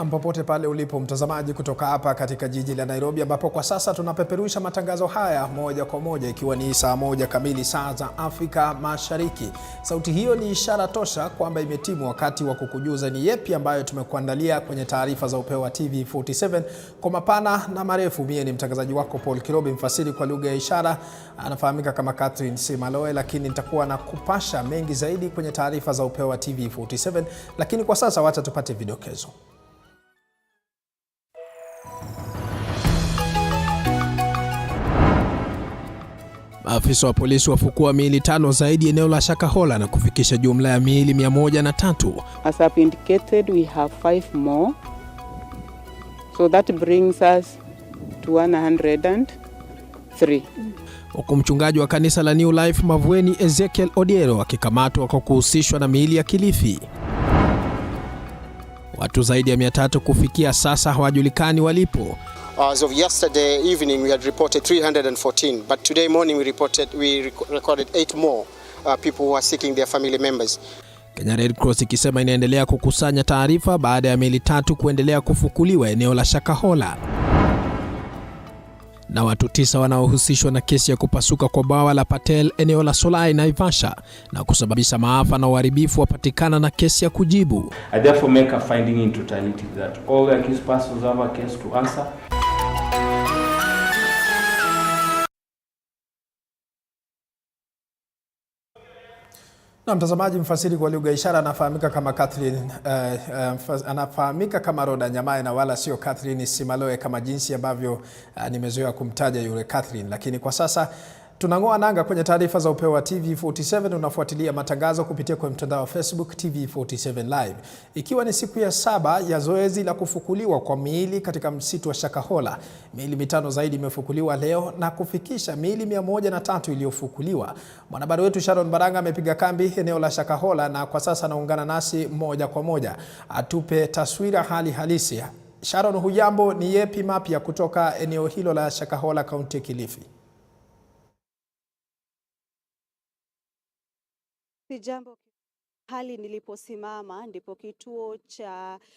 Na popote pale ulipo mtazamaji, kutoka hapa katika jiji la Nairobi, ambapo kwa sasa tunapeperusha matangazo haya moja kwa moja, ikiwa ni saa 1 kamili saa za Afrika Mashariki. Sauti hiyo ni ishara tosha kwamba imetimu wakati wa kukujuza ni yepi ambayo tumekuandalia kwenye taarifa za upeo wa TV47 kwa mapana na marefu. Mimi ni mtangazaji wako Paul Kirobi, mfasiri kwa lugha ya ishara anafahamika kama Catherine Simaloe, lakini nitakuwa na kupasha mengi zaidi kwenye taarifa za upeo wa TV47, lakini kwa sasa wacha tupate vidokezo. Maafisa wa polisi wafukua miili 5 zaidi eneo la Shakahola na kufikisha jumla ya miili 103. As I've indicated, we have 5 more. So that brings us to 103. Huku mchungaji wa kanisa la New Life Mavueni Ezekiel Odiero akikamatwa kwa kuhusishwa na miili ya Kilifi. Watu zaidi ya 300 kufikia sasa hawajulikani walipo. As of yesterday evening, we had reported 314, but today morning we recorded 8 more people who are seeking their family members. Kenya Red Cross ikisema inaendelea kukusanya taarifa baada ya miili 3 kuendelea kufukuliwa eneo la Shakahola. Na watu 9 wanaohusishwa na kesi ya kupasuka kwa bwawa la Patel eneo la Solai Naivasha na kusababisha maafa na uharibifu wapatikana na kesi ya kujibu. I therefore make a finding in totality that all the accused persons have a case to answer. Na mtazamaji, mfasiri kwa lugha ishara anafahamika kama Catherine, anafahamika kama Roda Nyamae na wala sio Catherine Simaloe kama jinsi ambavyo nimezoea kumtaja yule Catherine. Lakini kwa sasa tunang'oa nanga kwenye taarifa za upeo wa TV47. Unafuatilia matangazo kupitia kwa mtandao wa Facebook TV47 Live. Ikiwa ni siku ya 7 ya zoezi la kufukuliwa kwa miili katika msitu wa Shakahola, miili 5 zaidi imefukuliwa leo na kufikisha miili 103 iliyofukuliwa. Mwanahabari wetu Sharon Baranga amepiga kambi eneo la Shakahola na kwa sasa anaungana nasi moja kwa moja atupe taswira hali halisi. Sharon, hujambo? Ni yepi mapya kutoka eneo hilo la Shakahola, kaunti ya Kilifi? Jambo. Hali niliposimama ndipo kituo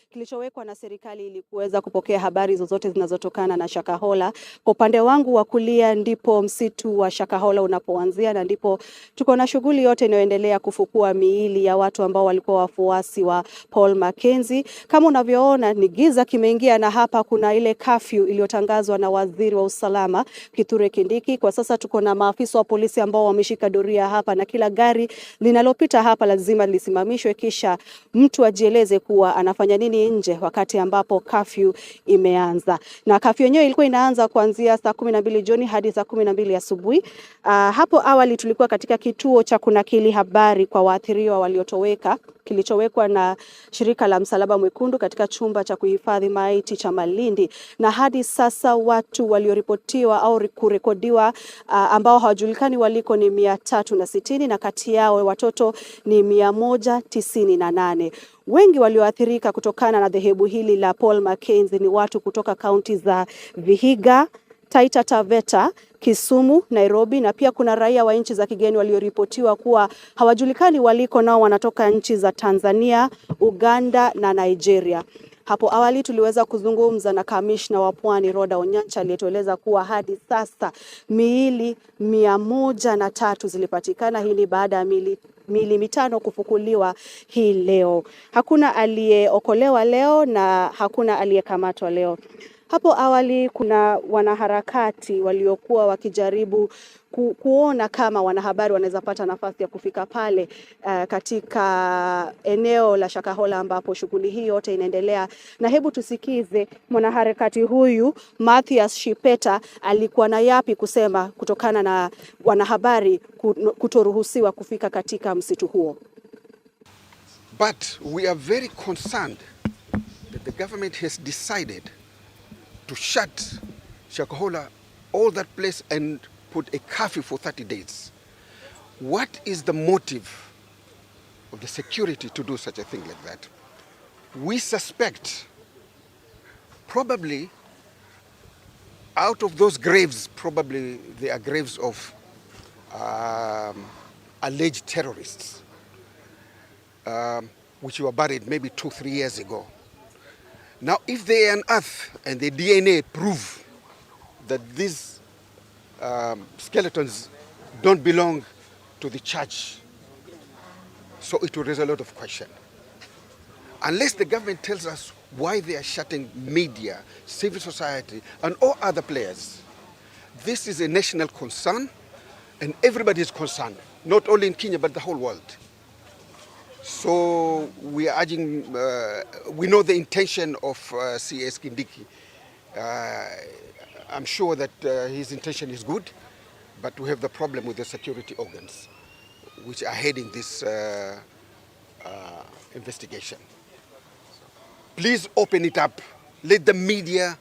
kilichowekwa na serikali ili kuweza kupokea habari zozote zinazotokana na Shakahola. Kwa upande wangu wa kulia ndipo msitu wa Shakahola unapoanzia na ndipo tuko na shughuli yote inayoendelea kufukua miili ya watu ambao walikuwa wafuasi wa Paul Mackenzie. Kama unavyoona ni giza kimeingia na hapa kuna ile curfew iliyotangazwa na waziri wa usalama Kithure Kindiki. Kwa sasa tuko na maafisa wa polisi ambao wameshika doria hapa na kila gari linalopita hapa lazima lisimamishwe kisha mtu ajieleze kuwa anafanya nini nje wakati ambapo curfew imeanza. Na curfew yenyewe ilikuwa inaanza kuanzia saa 12 jioni hadi saa 12 asubuhi. Hapo awali tulikuwa katika kituo cha kunakili habari kwa waathiriwa waliotoweka kilichowekwa na shirika la Msalaba Mwekundu katika chumba cha kuhifadhi maiti cha Malindi, na hadi sasa watu walioripotiwa au kurekodiwa ambao hawajulikani waliko ni 360 na kati yao watoto ni 198. Wengi walioathirika kutokana na dhehebu hili la Paul Mackenzie ni watu kutoka kaunti za Vihiga, Taita Taveta, Kisumu, Nairobi, na pia kuna raia wa nchi za kigeni walioripotiwa kuwa hawajulikani waliko, nao wanatoka nchi za Tanzania, Uganda na Nigeria. Hapo awali tuliweza kuzungumza na kamishna wa Pwani Roda Onyancha aliyetueleza kuwa hadi sasa miili 103 zilipatikana. Hii ni baada ya miili 5 kufukuliwa hii leo. Hakuna aliyeokolewa leo na hakuna aliyekamatwa leo. Hapo awali kuna wanaharakati waliokuwa wakijaribu kuona kama wanahabari wanaweza pata nafasi ya kufika pale katika eneo la Shakahola ambapo shughuli hii yote inaendelea. Na hebu tusikize mwanaharakati huyu Mathias Shipeta alikuwa na yapi kusema kutokana na wanahabari kutoruhusiwa kufika katika msitu huo. But we are very concerned that the government has decided to shut Shakahola, all that place, and put a curfew for 30 days. What is the motive of the security to do such a thing like that? We suspect probably out of those graves, probably they are graves of alleged terrorists, which were buried maybe 2-3 years ago. Now, if they unearth and the DNA prove that these skeletons don't belong to the church, so it will raise a lot of question. Unless the government tells us why they are shutting media, civil society, and all other players, this is a national concern, and everybody is concerned, not only in Kenya, but the whole world. So we are urging, we know the intention of CS Kindiki. I'm sure that his intention is good, but we have the problem with the security organs, which are heading this investigation. Please open it up. Let the media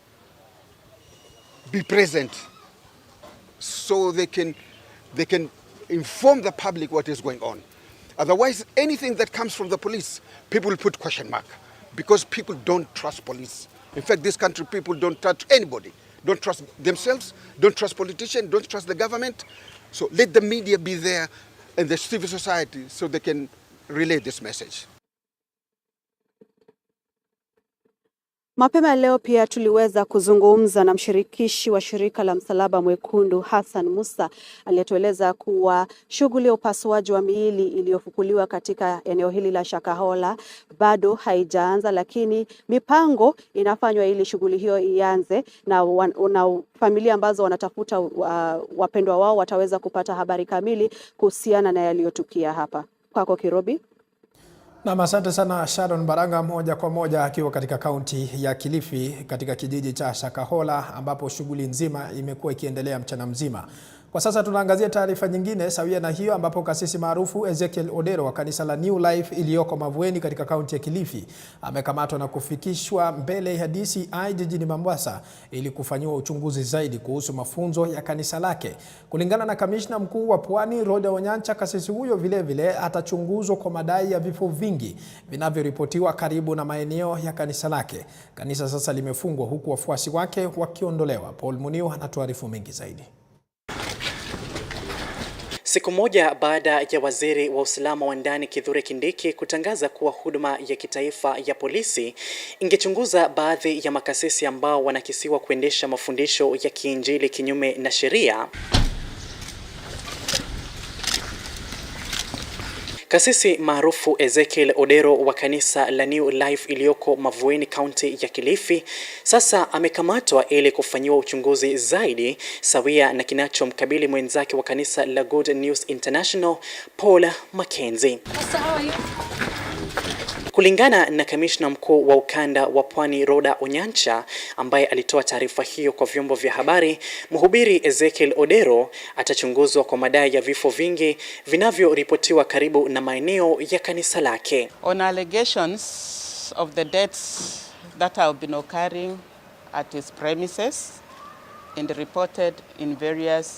be present so they can inform the public what is going on. Otherwise, anything that comes from the police, people will put question mark because people don't trust police. In fact, this country, people don't trust anybody. Don't trust themselves, don't trust politicians, don't trust the government. So let the media be there and the civil society so they can relay this message. Mapema leo pia tuliweza kuzungumza na mshirikishi wa shirika la Msalaba Mwekundu Hassan Musa aliyetueleza kuwa shughuli ya upasuaji wa miili iliyofukuliwa katika eneo hili la Shakahola bado haijaanza, lakini mipango inafanywa ili shughuli hiyo ianze na familia ambazo wanatafuta wapendwa wao wataweza kupata habari kamili kuhusiana na yaliyotukia hapa. Kwako Kirobi. Na asante sana Sharon Baranga, moja kwa moja akiwa katika kaunti ya Kilifi katika kijiji cha Shakahola ambapo shughuli nzima imekuwa ikiendelea mchana mzima. Kwa sasa tunaangazia taarifa nyingine sawia na hiyo ambapo kasisi maarufu Ezekiel Odero wa kanisa la New Life iliyoko Mavueni katika kaunti ya Kilifi amekamatwa na kufikishwa mbele ya DCI jijini Mombasa ili kufanyiwa uchunguzi zaidi kuhusu mafunzo ya kanisa lake. Kulingana na kamishna mkuu wa Pwani Rhoda Onyancha, kasisi huyo vile atachunguzwa kwa madai ya vifo vingi vinavyoripotiwa karibu na maeneo ya kanisa lake. Kanisa sasa limefungwa huku wafuasi wake wakiondolewa. Paul Muniu anatuarifu mengi zaidi. Siku moja baada ya waziri wa usalama wa ndani Kithure Kindiki kutangaza kuwa huduma ya kitaifa ya polisi ingechunguza baadhi ya makasisi ambao wanakisiwa kuendesha mafundisho ya kiinjili kinyume na sheria, kasisi maarufu Ezekiel Odero wa kanisa la New Life iliyoko Mavueni kaunti ya Kilifi sasa amekamatwa ili kufanyiwa uchunguzi zaidi sawia na kinachomkabili mwenzake wa kanisa la Good News International Paul Mackenzie. Kulingana na kamishna mkuu wa ukanda wa Pwani Rhoda Onyancha ambaye alitoa taarifa hiyo kwa vyombo vya habari, mhubiri Ezekiel Odero atachunguzwa kwa madai ya vifo vingi vinavyoripotiwa karibu na maeneo ya kanisa lake. On allegations of the deaths that have been occurring at his premises and reported in various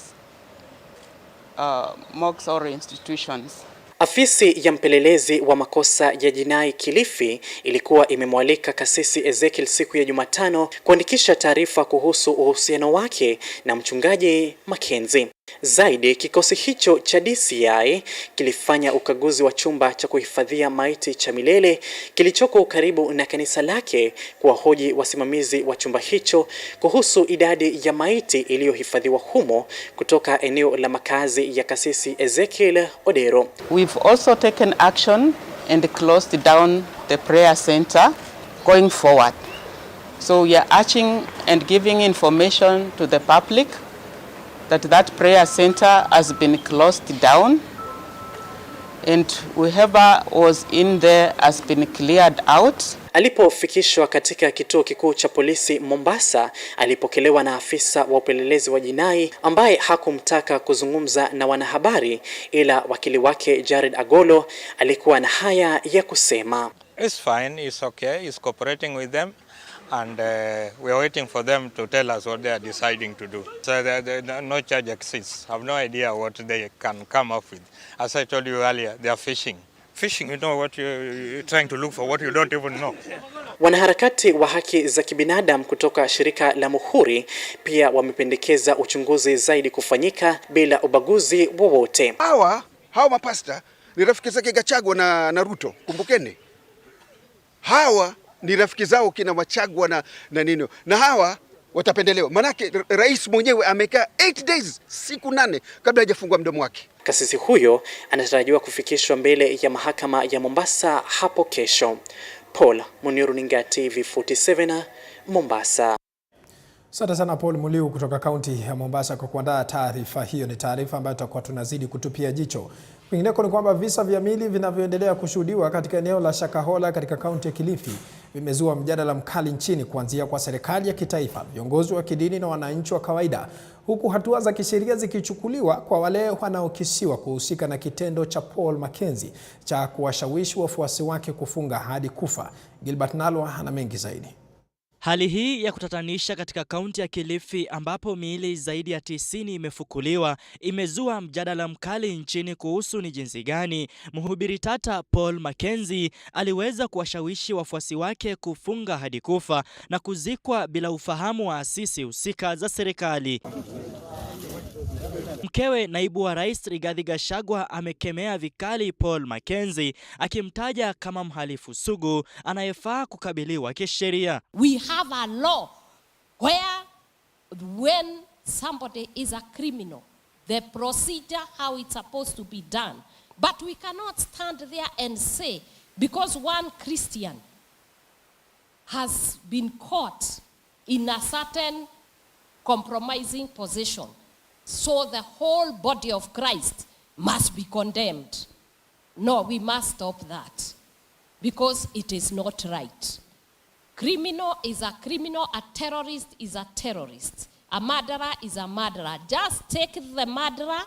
mosques or institutions. Afisi ya mpelelezi wa makosa ya jinai Kilifi ilikuwa imemwalika kasisi Ezekiel siku ya Jumatano kuandikisha taarifa kuhusu uhusiano wake na mchungaji Mackenzie. Zaidi, kikosi hicho cha DCI kilifanya ukaguzi wa chumba cha kuhifadhia maiti cha milele kilichoko karibu na kanisa lake, kuwahoji wasimamizi wa chumba hicho kuhusu idadi ya maiti iliyohifadhiwa humo kutoka eneo la makazi ya kasisi Ezekiel Odero. We've also taken action and closed down the prayer center going forward. So we are urging and giving information to the public that prayer center has been closed down and whoever was in there has been cleared out. Alipofikishwa katika kituo kikuu cha polisi Mombasa, alipokelewa na afisa wa upelelezi wa jinai ambaye hakumtaka kuzungumza na wanahabari, ila wakili wake Jared Agolo alikuwa na haya ya kusema. It's fine, it's okay, it's cooperating with them. And we are waiting for them to tell us what they are deciding to do. So no charge exists. I have no idea what they can come up with. As I told you earlier, they are fishing. Fishing, you know what you're trying to look for, what you don't even know. Wanaharakati wa haki za kibinadamu kutoka shirika la Muhuri pia wamependekeza uchunguzi zaidi kufanyika bila ubaguzi wowote. Hawa mapasta ni rafiki zake Gachagua na Ruto, kumbukeni. Hawa ni rafiki zao kina Wachagwa na nini, na hawa watapendelewa. Manake rais mwenyewe amekaa 8 days, siku 8 kabla hajafungua mdomo wake. Kasisi huyo anatarajiwa kufikishwa mbele ya mahakama ya Mombasa hapo kesho. Paul Munio, runinga TV47 Mombasa. Asante sana Paul Muliu kutoka kaunti ya Mombasa kwa kuandaa taarifa hiyo. Ni taarifa ambayo tutakuwa tunazidi kutupia jicho. Kwingineko ni kwamba visa vya mili vinavyoendelea kushuhudiwa katika eneo la Shakahola katika kaunti ya Kilifi vimezua mjadala mkali nchini, kuanzia kwa serikali ya kitaifa, viongozi wa kidini na wananchi wa kawaida, huku hatua za kisheria zikichukuliwa kwa wale wanaokisiwa kuhusika na kitendo cha Paul Mackenzie cha kuwashawishi wafuasi wake kufunga hadi kufa. Gilbert Nalwa ana mengi zaidi. Hali hii ya kutatanisha katika kaunti ya Kilifi ambapo miili zaidi ya 90 imefukuliwa imezua mjadala mkali nchini kuhusu ni jinsi gani mhubiri tata Paul Mackenzie aliweza kuwashawishi wafuasi wake kufunga hadi kufa na kuzikwa bila ufahamu wa asisi husika za serikali. Mkewe naibu wa rais Rigathi Gachagua amekemea vikali Paul Mackenzie, akimtaja kama mhalifu sugu anayefaa kukabiliwa kisheria. We have a law where when somebody is a criminal, the procedure how it's supposed to be done. But we cannot stand there and say because one Christian has been caught in a certain compromising position, so the whole body of Christ must be condemned. No, we must stop that because it is not right. Criminal is a criminal, a terrorist is a terrorist, a murderer is a murderer. Just take the murderer,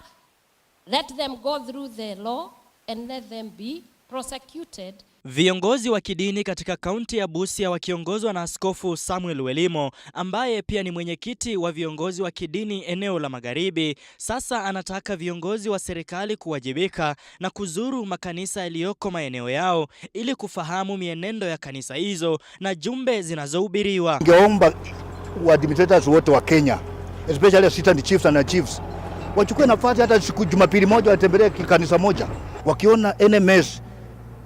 let them go through the law and let them be prosecuted. Viongozi wa kidini katika kaunti ya Busia wakiongozwa na Askofu Samuel Welimo, ambaye pia ni mwenyekiti wa viongozi wa kidini eneo la Magharibi, sasa anataka viongozi wa serikali kuwajibika na kuzuru makanisa yaliyoko maeneo yao ili kufahamu mienendo ya kanisa hizo na jumbe zinazohubiriwa. Ningeomba wa administrators wote wa Kenya, especially assistant chiefs and chiefs, wachukue nafasi hata siku Jumapili moja watembelee kanisa moja. Wakiona NMS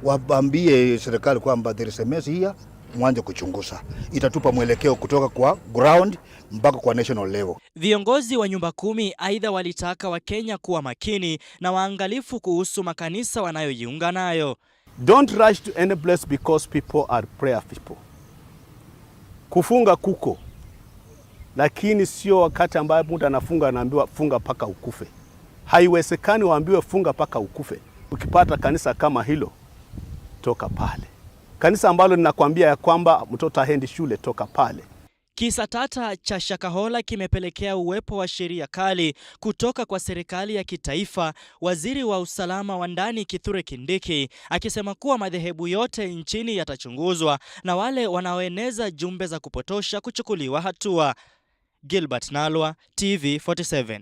waambie serikali kwamba there is a mess here, mwanze kuchunguza. Itatupa mwelekeo kutoka kwa ground mpaka kwa national level. Viongozi wa nyumba 10 aidha walitaka Wakenya kuwa makini na waangalifu kuhusu makanisa wanayojiunga nayo. Don't rush to any place because people are prayer people. Kufunga kuko, lakini sio wakati ambapo mtu anafunga anaambiwa funga paka ukufe. Haiwezekani waambiwe funga paka ukufe. Ukipata kanisa kama hilo, toka pale. Kanisa ambalo ninakwambia ya kwamba mtoto haendi shule, toka pale. Kisa tata cha Shakahola kimepelekea uwepo wa sheria kali kutoka kwa serikali ya kitaifa, waziri wa usalama wa ndani Kithure Kindiki akisema kuwa madhehebu yote nchini yatachunguzwa na wale wanaoeneza jumbe za kupotosha kuchukuliwa hatua. Gilbert Nalwa, TV47.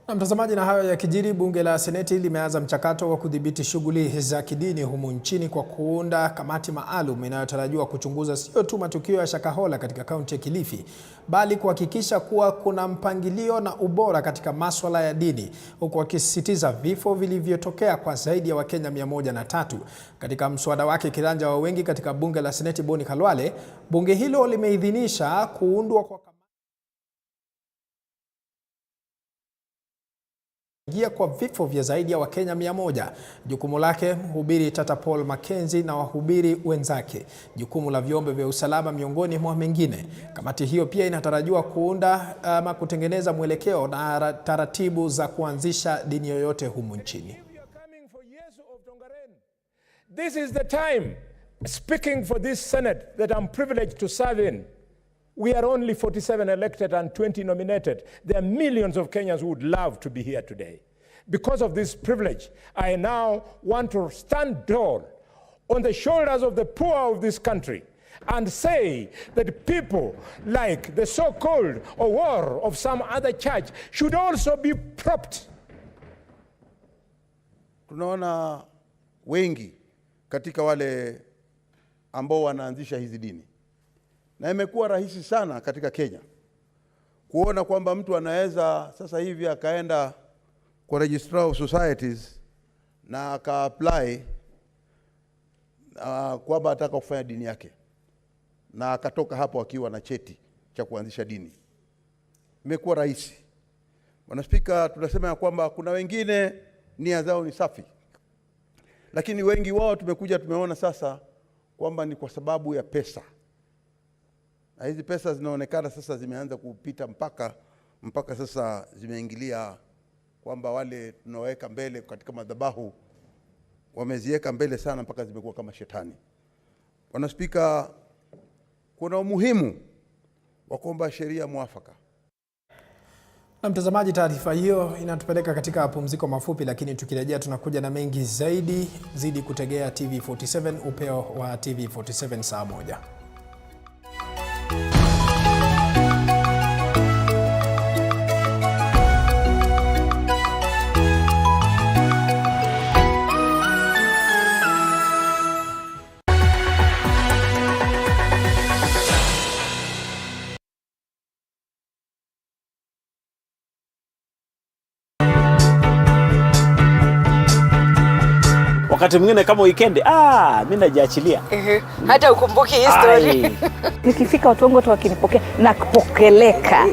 Na mtazamaji, na hayo ya kijiri, bunge la seneti limeanza mchakato wa kudhibiti shughuli za kidini humu nchini kwa kuunda kamati maalum inayotarajiwa kuchunguza sio tu matukio ya Shakahola katika kaunti ya Kilifi, bali kuhakikisha kuwa kuna mpangilio na ubora katika masuala ya dini, huku wakisisitiza vifo vilivyotokea kwa zaidi ya Wakenya 103. Katika mswada wake kiranja wa wengi katika bunge la seneti Boni Khalwale, bunge hilo limeidhinisha kuundwa kwa kwa vifo vya zaidi ya Wakenya 100. Jukumu lake mhubiri tata Paul Mackenzie na wahubiri wenzake. Jukumu la vyombo vya usalama miongoni mwa mengine. Kamati hiyo pia inatarajiwa kuunda ama kutengeneza mwelekeo na taratibu za kuanzisha dini yoyote humu nchini. This is the time, speaking for this Senate that I'm privileged to serve in. We are only 47 elected and 20 nominated. There are millions of Kenyans who would love to be here today. Because of this privilege, I now want to stand tall on the shoulders of the poor of this country and say that people like the so-called war of some other church should also be propped. Tunaona wengi katika wale ambao wanaanzisha hizi dini. Na imekuwa rahisi sana katika Kenya kuona kwamba mtu anaweza sasa hivi akaenda kwa Registrar of Societies na aka-apply kwamba ataka kufanya dini yake. na akatoka hapo akiwa na cheti cha kuanzisha dini. Imekuwa rahisi. Bwana Spika, tunasema ya kwamba kuna wengine nia zao ni safi, lakini wengi wao tumeona sasa kwamba ni kwa sababu ya pesa, na hizi pesa zinaonekana sasa zimeanza kupita mpaka sasa zimeingilia kwamba wale tunaweka mbele katika madhabahu wameziweka mbele sana mpaka zimekuwa kama shetani. Bwana Spika, kuna umuhimu wa kuomba sheria mwafaka. Na mtazamaji, taarifa hiyo inatupeleka katika pumziko mafupi, lakini tukirejea tunakuja na mengi zaidi. Zidi kutegea TV47, upeo wa TV47 saa 1. Wakati mwingine kama weekend, mimi najiachilia. Hata ukumbuki history. Nikifika watu wangu wakinipokea na kupokeleka.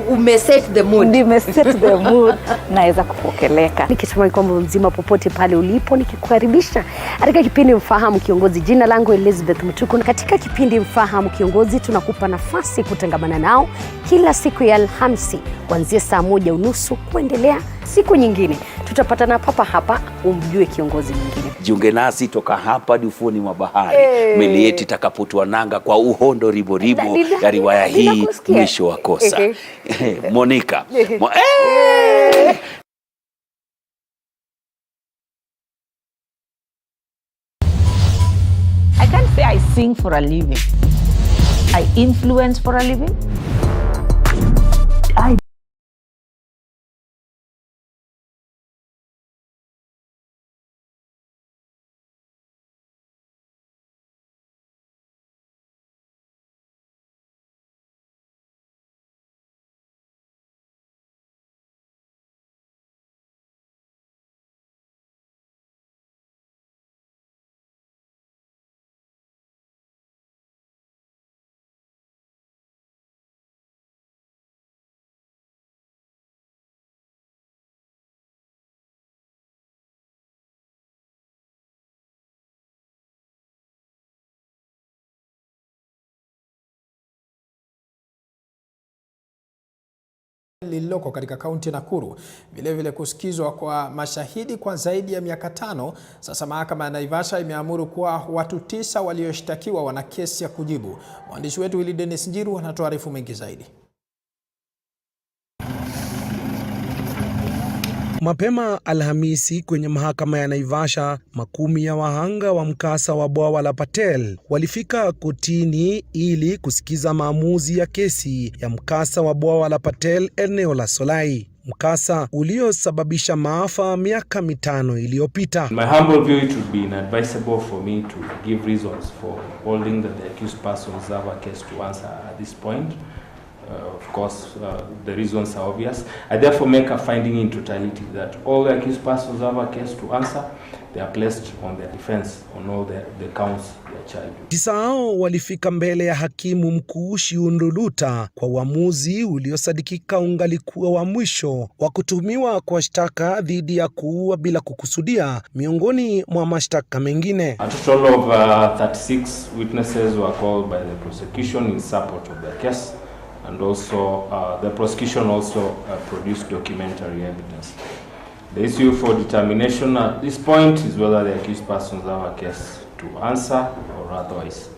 Umeset the mood. Nimeset the mood. Naweza kupokeleka. Nikitumai kwamba mzima popote pale ulipo, nikikukaribisha katika kipindi Mfahamu Kiongozi. Jina langu Elizabeth Mutuku, na katika kipindi Mfahamu Kiongozi tunakupa nafasi kutangamana nao kila siku ya Alhamisi kuanzia saa 1:30 kuendelea siku nyingine. Tutapatana papa hapa umjue kiongozi mwingine. Jiunge nasi toka hapa hadi ufuoni mwa bahari. Meli yetu itakapotua nanga kwa uhondo ribo ya riwaya hii Mwisho wa Kosa. Monica. I can't say I sing for a living. I influence for a living. Lililoko katika kaunti ya Nakuru, vilevile kusikizwa kwa mashahidi kwa zaidi ya miaka 5. Sasa mahakama ya Naivasha imeamuru kuwa watu 9 walioshtakiwa wana kesi ya kujibu. Mwandishi wetu Willy Dennis Njiru anatuarifu mengi zaidi. Mapema Alhamisi kwenye mahakama ya Naivasha, makumi ya wahanga wa mkasa wa bwawa la Patel walifika kotini ili kusikiza maamuzi ya kesi ya mkasa wa bwawa la Patel eneo la Solai, mkasa uliosababisha maafa miaka 5 iliyopita. In my humble view, it would be inadvisable for me to give reasons for holding that the accused persons have a case to answer at this point. Of course, the reasons are obvious. I therefore make a finding in totality that all the accused persons have a case to answer. They are placed on their defense on all the counts they are charged with. 9 hao walifika mbele ya hakimu mkuu Shiunduluta kwa uamuzi uliosadikika ungalikuwa wa mwisho wa kutumiwa kwa shtaka dhidi ya kuua bila kukusudia miongoni mwa mashtaka mengine. A total of 36 witnesses were called by the prosecution in support of the case. And also, the prosecution also produced documentary evidence. The issue for determination at this point is whether the accused persons have a case to answer or otherwise.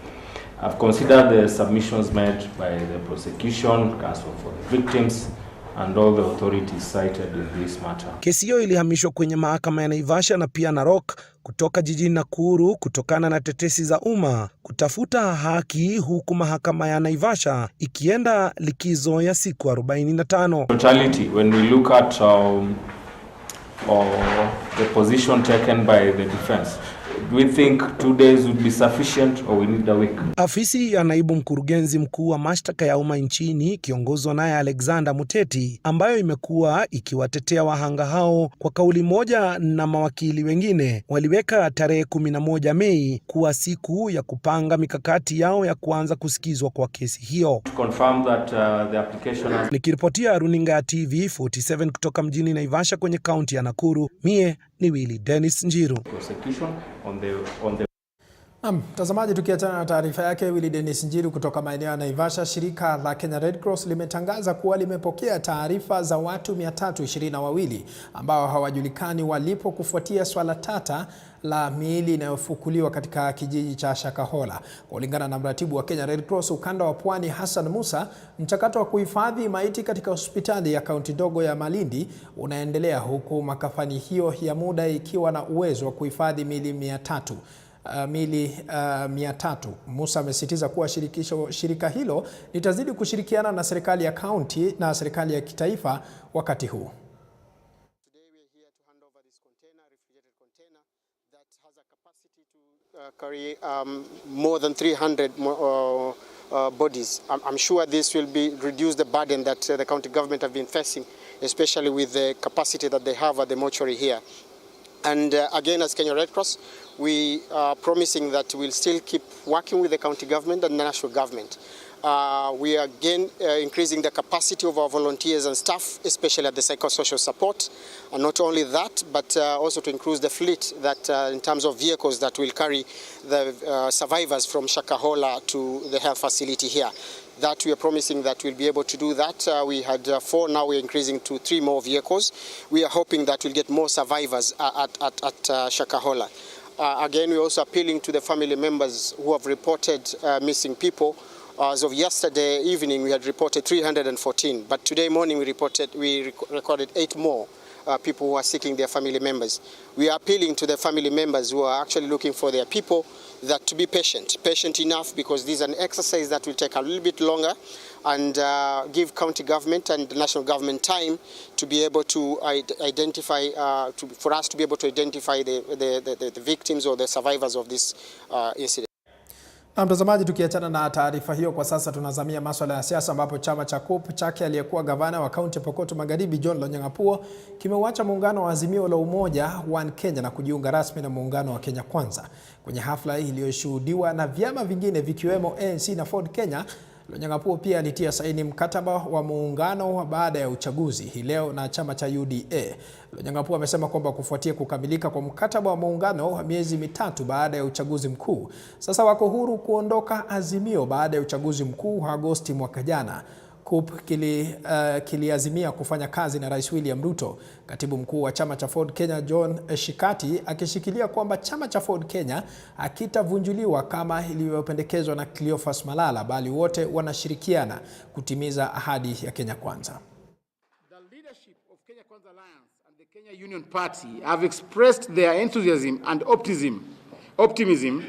I've considered the submissions made by the prosecution, counsel for the victims, and all the authorities cited in this matter. Kesi hiyo ilihamishwa kwenye mahakama ya Naivasha na pia Narok kutoka jijini Nakuru kutokana na tetesi za umma kutafuta haki, huku mahakama ya Naivasha ikienda likizo ya siku 45. Totality, when we look at the position taken by the defense, Do we think 2 days would be sufficient or we need a week? Afisi ya naibu mkurugenzi mkuu wa mashtaka ya umma nchini ikiongozwa naye Alexander Muteti, ambayo imekuwa ikiwatetea wahanga hao kwa kauli moja na mawakili wengine, waliweka tarehe 11 Mei kuwa siku ya kupanga mikakati yao ya kuanza kusikizwa kwa kesi hiyo. To confirm that the application has... Nikiripotia runinga ya TV 47 kutoka mjini Naivasha kwenye kaunti ya Nakuru, mie ni Willy Dennis Njiru. Mtazamaji, tukiachana na taarifa yake Willy Dennis Njiru kutoka maeneo ya Naivasha, shirika la Kenya Red Cross limetangaza kuwa limepokea taarifa za watu 322 ambao hawajulikani walipo kufuatia swala tata la miili inayofukuliwa katika kijiji cha Shakahola. Kulingana na mratibu wa Kenya Red Cross ukanda wa Pwani Hassan Musa, mchakato wa kuhifadhi maiti katika hospitali ya kaunti ndogo ya Malindi unaendelea, huku makafani hiyo ya muda ikiwa na uwezo wa kuhifadhi miili 300. Musa amesisitiza kuwa shirika hilo litazidi kushirikiana na serikali ya kaunti na serikali ya kitaifa wakati huu. Today we are here to hand over this container, refrigerated container that has a capacity to carry more than 300 bodies. I'm sure this will reduce the burden that the county government have been facing, especially with the capacity that they have at the mortuary here. And again, as Kenya Red Cross, we are promising that we'll still keep working with the county government and the national government. We are again increasing the capacity of our volunteers and staff, especially at the psychosocial support. And not only that, but also to increase the fleet that in terms of vehicles that will carry the survivors from Shakahola to the health facility here. That we are promising that we'll be able to do that. We had 4, now we're increasing to 3 more vehicles. We are hoping that we'll get more survivors at Shakahola. Again, we're also appealing to the family members who have reported missing people. As of yesterday evening, we had reported 314, but today morning we recorded 8 more people who are seeking their family members. We are appealing to the family members who are actually looking for their people that to be patient enough, because this is an exercise that will take a little bit longer, and give county government and the national government time to be able to identify, for us to be able to identify the victims or the survivors of this incident. Na mtazamaji, tukiachana na taarifa hiyo, kwa sasa tunazamia masuala ya siasa, ambapo chama cha COP chake aliyekuwa gavana wa kaunti ya Pokot Magharibi John Lonyangapuo kimeuacha muungano wa Azimio la Umoja One Kenya na kujiunga rasmi na muungano wa Kenya Kwanza. Kwenye hafla iliyoshuhudiwa na vyama vingine vikiwemo ANC na Ford Kenya, Lonyangapuo pia alitia saini mkataba wa muungano baada ya uchaguzi hii leo na chama cha UDA. Lonyangapuo amesema kwamba kufuatia kukamilika kwa mkataba wa muungano wa miezi 3 baada ya uchaguzi mkuu, sasa wako huru kuondoka Azimio baada ya uchaguzi mkuu wa Agosti mwaka jana. COP kiliazimia kufanya kazi na Rais William Ruto. Katibu mkuu wa chama cha Ford Kenya John Shikati akishikilia kwamba chama cha Ford Kenya hakitavunjuliwa kama ilivyopendekezwa na Cleophas Malala, bali wote wanashirikiana kutimiza ahadi ya Kenya Kwanza. The leadership of Kenya Kwanza Alliance and the Kenya Union Party have expressed their enthusiasm and optimism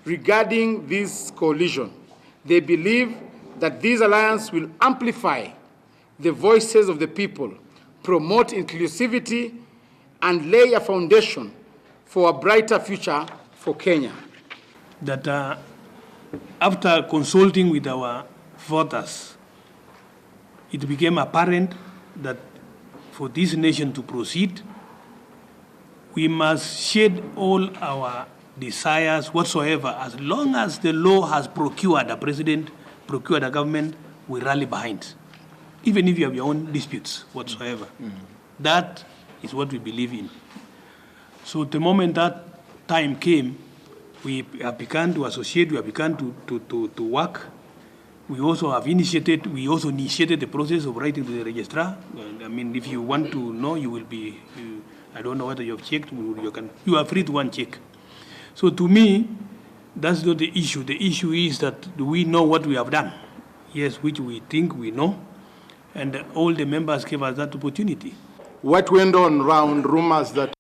regarding this coalition. They believe that this alliance will amplify the voices of the people, promote inclusivity, and lay a foundation for a brighter future for Kenya. That after consulting with our voters, it became apparent that for this nation to proceed, we must shed all our desires whatsoever. As long as the law has procured a president, procured a government, we rally behind, even if you have your own disputes whatsoever. That is what we believe in. So the moment that time came, we have begun to associate, we have begun to work. We also initiated the process of writing to the registrar. I mean, if you want to know, you will be, I don't know whether you have checked, you are free to check. So to me, that's not the issue. The issue is that do we know what we have done? Yes, which we think we know. And all the members gave us that opportunity. What went on around rumors that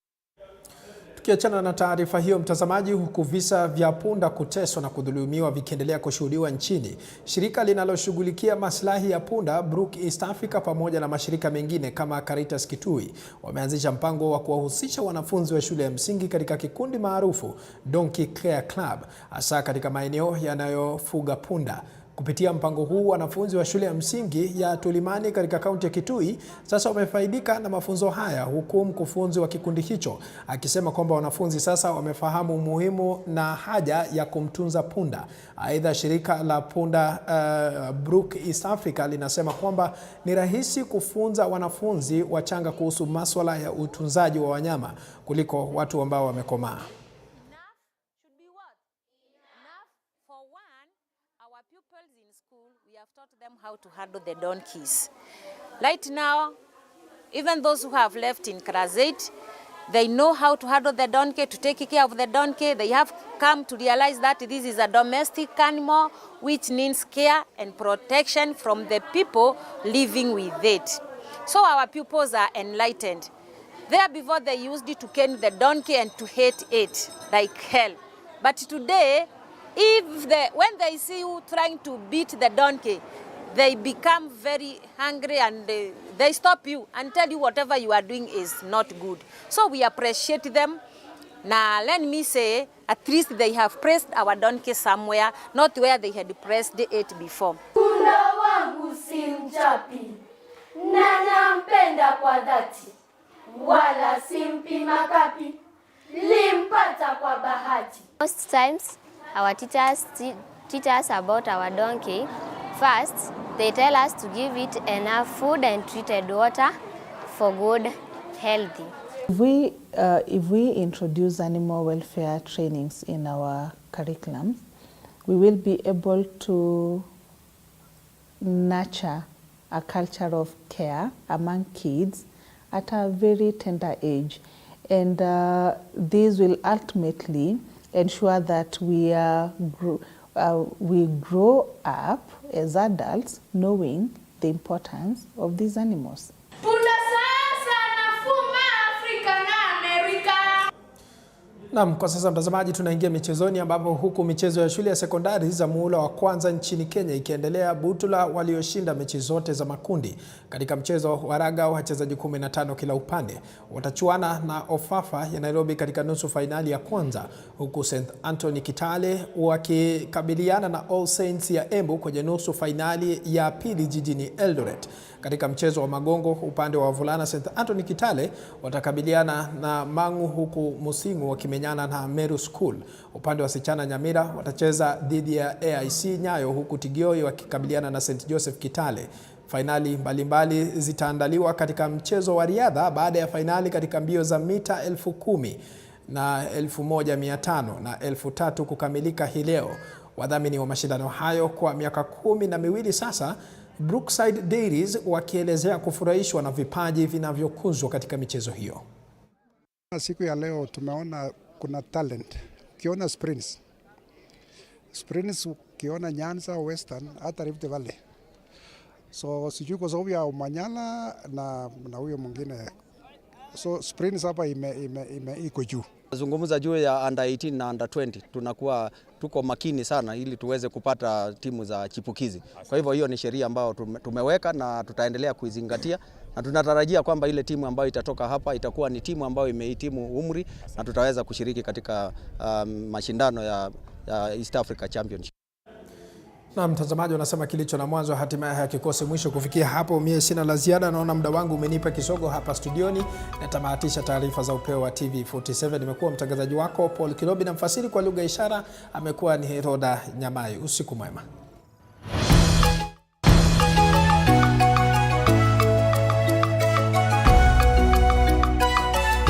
Tukiachana na taarifa hiyo mtazamaji, huku visa vya punda kuteswa na kudhulumiwa vikiendelea kushuhudiwa nchini, shirika linaloshughulikia maslahi ya punda Brook East Africa pamoja na mashirika mengine kama Caritas Kitui wameanzisha mpango wa kuwahusisha wanafunzi wa shule ya msingi katika kikundi maarufu Donkey Care Club, hasa katika maeneo yanayofuga punda. Kupitia mpango huu, wanafunzi wa shule ya msingi ya Tulimani katika kaunti ya Kitui sasa wamefaidika na mafunzo haya, huku mkufunzi wa kikundi hicho akisema kwamba wanafunzi sasa wamefahamu umuhimu na haja ya kumtunza punda. Aidha, shirika la punda Brook East Africa linasema kwamba ni rahisi kufunza wanafunzi wachanga kuhusu masuala ya utunzaji wa wanyama kuliko watu ambao wamekomaa. How to handle the donkeys. Right now, even those who have left in class 8, they know how to handle the donkey, to take care of the donkey. They have come to realize that this is a domestic animal which needs care and protection from the people living with it. So our pupils are enlightened. There before they used it to cane the donkey and to hate it like hell. But today, when they see you trying to beat the donkey, they become very hungry and they stop you and tell you whatever you are doing is not good. So we appreciate them. Now let me say, at least they have pressed our donkey somewhere, not where they had pressed it before. Punda wangu si mchapi, na nampenda kwa dhati, wala simpi makapi, limpata kwa bahati. Most times our teachers teach us about our donkey. First, they tell us to give it enough food and treated water for good health. If we introduce animal welfare trainings in our curriculum, we will be able to nurture a culture of care among kids at a very tender age. And this will ultimately ensure that we grow up as adults knowing the importance of these animals. Naam, kwa sasa mtazamaji, tunaingia michezoni ambapo huku michezo ya shule ya sekondari za muhula wa kwanza nchini Kenya ikiendelea, Butula walioshinda mechi zote za makundi. Katika mchezo wa raga, wachezaji 15 kila upande watachuana na Ofafa ya Nairobi katika nusu fainali ya kwanza, huku St. Anthony Kitale wakikabiliana na All Saints ya Embu kwenye nusu fainali ya pili jijini Eldoret. Katika mchezo wa magongo, upande wa wavulana, St. Anthony Kitale watakabiliana na Mangu, huku Musingu wakimenyana na Meru School. Upande wa wasichana, Nyamira watacheza dhidi ya AIC Nyayo, huku Tigoi wakikabiliana na St. Joseph Kitale. Fainali mbalimbali zitaandaliwa katika mchezo wa riadha baada ya fainali katika mbio za mita 10,000 na 1,500 na 3,000 kukamilika hii leo. Wadhamini wa mashindano hayo kwa miaka 12 sasa, Brookside Dairies, wakielezea kufurahishwa na vipaji vinavyokuzwa katika michezo hiyo. Siku ya leo tumeona kuna talent. Ukiona sprints, ukiona Nyanza, Western, hata Rift Valley. So sijui kwa sababu ya Umanyala na huyo mwingine. So sprints hapa iko juu. Zungumza juu ya under 18 na under 20, tuko makini sana ili tuweze kupata timu za chipukizi. Kwa hivyo hiyo ni sheria ambayo tumeweka na tutaendelea kuizingatia, na tunatarajia kwamba ile timu ambayo itatoka hapa itakuwa ni timu ambayo imehitimu umri na tutaweza kushiriki katika mashindano ya East Africa Championship. Na mtazamaji, unasema kilicho na mwanzo hatimaye hakikosi mwisho. Kufikia hapo mimi sina la ziada, naona muda wangu umenipa kisogo hapa studioni. Natamatisha taarifa za upeo wa TV47. Nimekuwa mtangazaji wako Paul Kilobi, na mfasiri kwa lugha ishara amekuwa ni Heroda Nyamai. Usiku mwema.